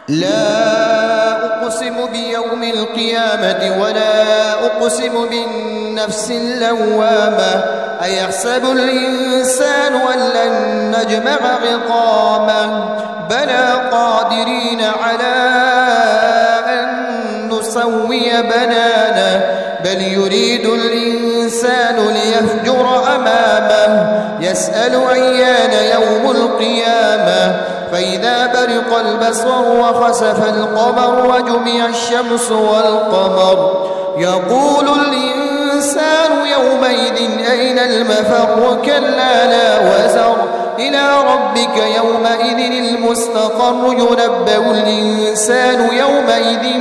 لا أقسم بيوم القيامة ولا أقسم بالنفس اللوامة أيحسب الإنسان أن لن نجمع عظامه بلى قادرين على أن نسوي بنانه بل يريد الإنسان ليفجر أمامه يسأل أيان يوم القيامة فإذا برق البصر وخسف القمر وجمع الشمس والقمر يقول الإنسان يومئذ أين المفر كلا لا وزر إلى ربك يومئذ المستقر ينبأ الإنسان يومئذ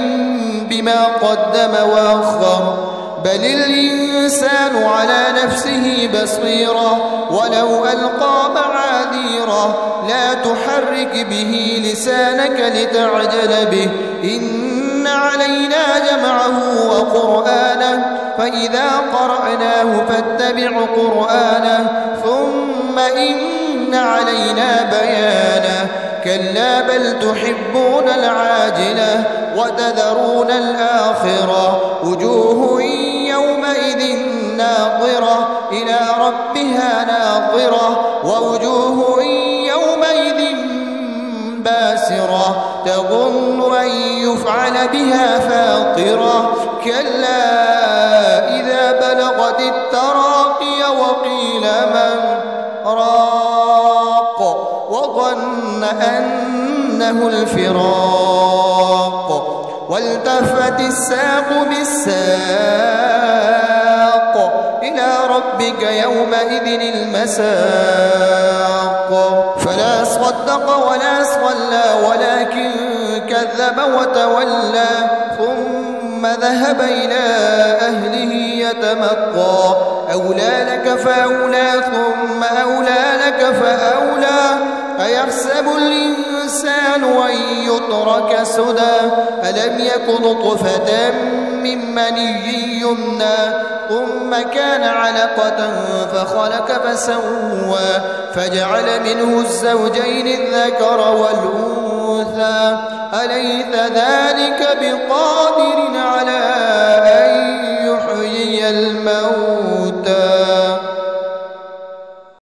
بما قدم وأخر بل الإنسان على نفسه بصيرا ولو ألقى معاذيره لا تحرك به لسانك لتعجل به إن علينا جمعه وقرآنه فإذا قرأناه فاتبع قرآنه ثم إن علينا بيانه كلا بل تحبون العاجلة وتذرون الآخرة وجوه يومئذ ناظرة إلى ربها ناظرة ووجوه يومئذ باسرة تظن أن يفعل بها فاقرة كلا إذا بلغت التراقي وقيل من راق وظن أنه الفراق والتفت الساق بالساق إلى ربك يومئذ المساق فلا صدق ولا صلى ولكن كذب وتولى ثم ذهب إلى أهله يتمطى أولى لك فأولى ثم أولى لك فأولى أيحسب الإنسان أن يترك سدى ألم يك نطفة من مني يمنى ثم كان علقة فخلق فسوى فجعل منه الزوجين الذكر والأنثى أليس ذلك بقادر على